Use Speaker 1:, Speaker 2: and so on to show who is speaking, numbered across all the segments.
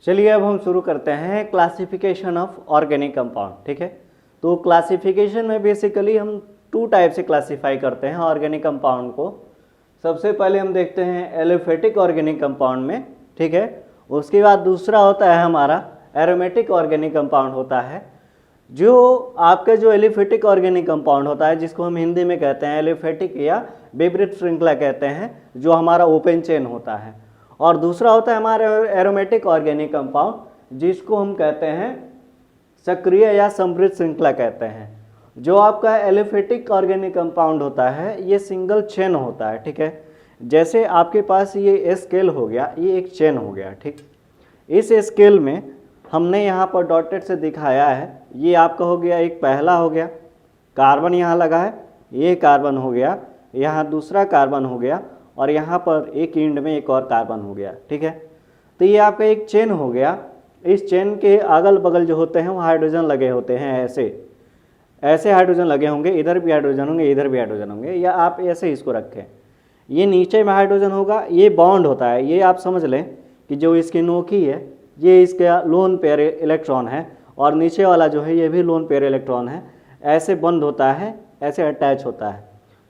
Speaker 1: चलिए अब हम शुरू करते हैं क्लासिफिकेशन ऑफ ऑर्गेनिक कंपाउंड। ठीक है, तो क्लासिफिकेशन में बेसिकली हम 2 टाइप से क्लासीफाई करते हैं ऑर्गेनिक कंपाउंड को। सबसे पहले हम देखते हैं एलोफेटिक ऑर्गेनिक कंपाउंड में। ठीक है, उसके बाद दूसरा होता है हमारा एरोमेटिक ऑर्गेनिक कंपाउंड होता है। जो आपका जो एलिफेटिक ऑर्गेनिक कंपाउंड होता है, जिसको हम हिंदी में कहते हैं एलिफेटिक या विपरीत श्रृंखला कहते हैं, जो हमारा ओपन चेन होता है। और दूसरा होता है हमारा एरोमेटिक ऑर्गेनिक कंपाउंड, जिसको हम कहते हैं सक्रिय या समृद्ध श्रृंखला कहते हैं। जो आपका एलिफेटिक ऑर्गेनिक कंपाउंड होता है ये सिंगल चेन होता है। ठीक है, जैसे आपके पास ये स्केल हो गया, ये एक चेन हो गया। ठीक, इस स्केल में हमने यहाँ पर डॉटेड से दिखाया है, ये आपका हो गया एक पहला हो गया, कार्बन यहाँ लगा है, ये कार्बन हो गया, यहाँ दूसरा कार्बन हो गया, और यहाँ पर एक एंड में एक और कार्बन हो गया। ठीक है, तो ये आपका एक चेन हो गया। इस चेन के अगल बगल जो होते हैं वो हाइड्रोजन लगे होते हैं, ऐसे हाइड्रोजन लगे होंगे, इधर भी हाइड्रोजन होंगे, इधर भी हाइड्रोजन होंगे, या आप ऐसे इसको रखें। ये नीचे में हाइड्रोजन होगा, ये बॉन्ड होता है। ये आप समझ लें कि जो इसकी नोकी है ये इसका लोन पेयर इलेक्ट्रॉन है, और नीचे वाला जो है ये भी लोन पेयर इलेक्ट्रॉन है। ऐसे बंद होता है, ऐसे अटैच होता है,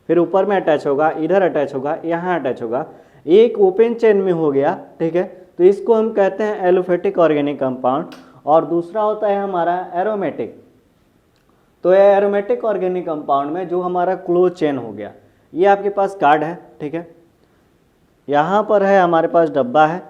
Speaker 1: फिर ऊपर में अटैच होगा, इधर अटैच होगा, यहाँ अटैच होगा, एक ओपन चेन में हो गया। ठीक है, तो इसको हम कहते हैं एलोफेटिक ऑर्गेनिक कंपाउंड। और दूसरा होता है हमारा एरोमेटिक। तो ये एरोमेटिक ऑर्गेनिक कंपाउंड में जो हमारा क्लोज चेन हो गया, ये आपके पास कार्ड है। ठीक है, यहाँ पर है हमारे पास डब्बा है।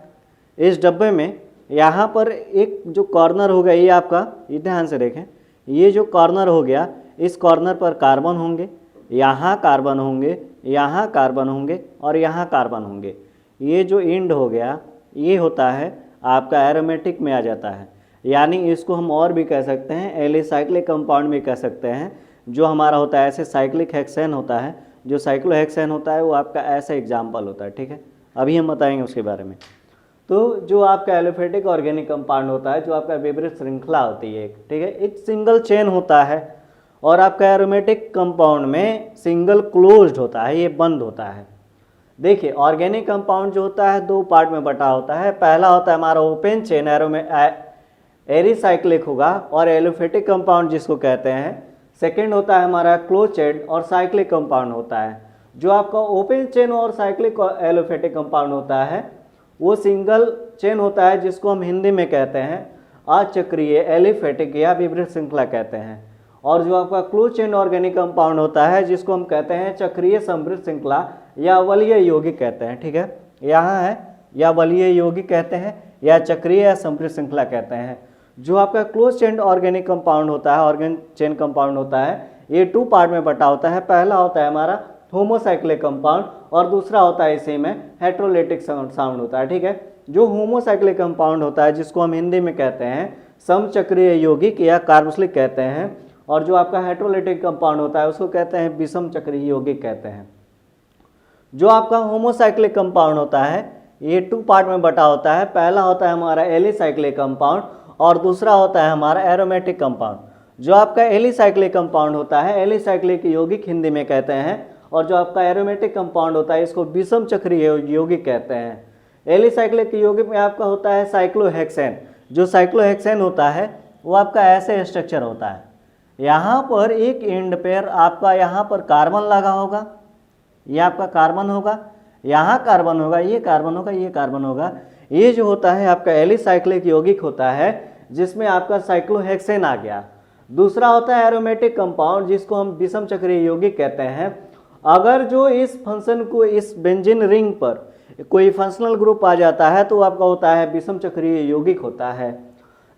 Speaker 1: इस डब्बे में यहाँ पर एक जो कॉर्नर होगा, ये आपका, ये ध्यान से देखें, ये जो कॉर्नर हो गया, इस कॉर्नर पर कार्बन होंगे, यहाँ कार्बन होंगे, यहाँ कार्बन होंगे, और यहाँ कार्बन होंगे। ये जो एंड हो गया ये होता है आपका एरोमेटिक में आ जाता है। यानी इसको हम और भी कह सकते हैं एलिसाइक्लिक कंपाउंड भी कह सकते हैं। जो हमारा होता है ऐसे साइक्लिक हेक्सेन होता है, जो साइक्लोहेक्सेन होता है वो आपका ऐसा एग्जाम्पल होता है। ठीक है, अभी हम बताएंगे उसके बारे में। तो जो आपका एलोफेटिक ऑर्गेनिक कंपाउंड होता है, जो आपका विपरीत श्रृंखला होती है, ठीक है, एक सिंगल चेन होता है। और आपका एरोमेटिक कंपाउंड में सिंगल क्लोज्ड होता है, ये बंद होता है। देखिए, ऑर्गेनिक कंपाउंड जो होता है 2 पार्ट में बटा होता है। पहला होता है हमारा ओपन चेन एरिसाइक्लिक होगा, और एलोफेटिक कंपाउंड जिसको कहते हैं। सेकेंड होता है हमारा क्लोज चेन और साइक्लिक कंपाउंड होता है। जो आपका ओपन चेन और साइक्लिक एलोफेटिक कंपाउंड होता है वो सिंगल चेन होता है, जिसको हम हिंदी में कहते हैं अचक्रीय एलिफेटिक या विपरीत श्रृंखला कहते हैं। और जो आपका क्लोज चेन ऑर्गेनिक कंपाउंड होता है, जिसको हम कहते हैं चक्रीय समृद्ध श्रृंखला या वलीय यौगिक कहते हैं। ठीक है, यहाँ है, या वलीय यौगिक कहते हैं, या चक्रीय या समृद्ध श्रृंखला कहते हैं। जो आपका क्लोज चेन ऑर्गेनिक कंपाउंड होता है, ऑर्गेन चेन कंपाउंड होता है, ये 2 पार्ट में बटा होता है। पहला होता है हमारा होमोसाइक्लिक कंपाउंड, और दूसरा होता है इसी में हेट्रोलिटिक साउंड होता है। ठीक है, जो होमोसाइक्लिक कंपाउंड होता है, जिसको हम हिंदी में कहते हैं समचक्रीय यौगिक या कार्बोक्सिलिक कहते हैं, और जो आपका हेट्रोलिटिक कंपाउंड होता है उसको कहते हैं विषम चक्रीय यौगिक कहते हैं। जो आपका होमोसाइक्लिक कंपाउंड होता है ये 2 पार्ट में बटा होता है। पहला होता है हमारा एलिसाइक्लिक कंपाउंड, और दूसरा होता है हमारा एरोमेटिक कंपाउंड। जो आपका एलिसाइक्लिक कंपाउंड होता है, एलिसाइक्लिक यौगिक हिंदी में कहते हैं, और जो आपका एरोमेटिक कंपाउंड होता है इसको विषम चक्रीय यौगिक कहते हैं। एलिसाइक्लिक यौगिक में आपका होता है साइक्लोहेक्सेन। जो साइक्लोहेक्सेन होता है वो आपका ऐसे स्ट्रक्चर होता है, यहाँ पर एक एंड पेयर आपका यहाँ पर कार्बन लगा होगा, ये आपका कार्बन होगा, यहाँ कार्बन होगा, ये कार्बन होगा, ये कार्बन होगा। ये जो होता है आपका एलिसाइक्लिक यौगिक होता है, जिसमें आपका साइक्लोहेक्सेन आ गया। दूसरा होता है एरोमेटिक कंपाउंड, जिसको हम विषम चक्रीय यौगिक कहते हैं। अगर जो इस फंक्शन को, इस बेंजीन रिंग पर कोई फंक्शनल ग्रुप आ जाता है तो आपका होता है विषम चक्रीय यौगिक होता है।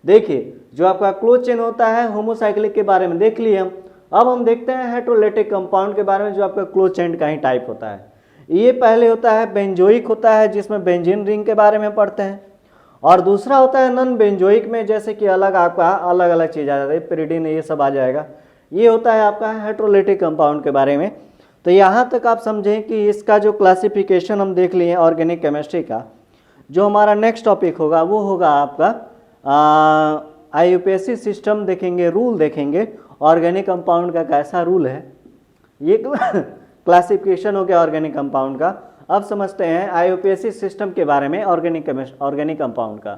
Speaker 1: देखिए, जो आपका क्लोज चेन होता है होमोसाइक्लिक के बारे में देख लिए हम। अब हम देखते हैं हेट्रोलिटिक कंपाउंड के बारे में, जो आपका क्लोज चेन का ही टाइप होता है। ये पहले होता है बेंजोइक होता है, जिसमें बेंजीन रिंग के बारे में पढ़ते हैं। और दूसरा होता है नॉन बेंजोइक में, जैसे कि अलग आपका अलग अलग चीज़ आ जाती है, पिरिडीन, ये सब आ जाएगा। ये होता है आपका हेट्रोलिटिक कंपाउंड के बारे में। तो यहाँ तक आप समझें कि इसका जो क्लासिफिकेशन हम देख लिए ऑर्गेनिक केमिस्ट्री का। जो हमारा नेक्स्ट टॉपिक होगा वो होगा आपका IUPAC सिस्टम देखेंगे, रूल देखेंगे, ऑर्गेनिक कंपाउंड का कैसा रूल है। ये क्लासिफिकेशन हो गया ऑर्गेनिक कंपाउंड का। अब समझते हैं IUPAC सिस्टम के बारे में ऑर्गेनिक कंपाउंड का।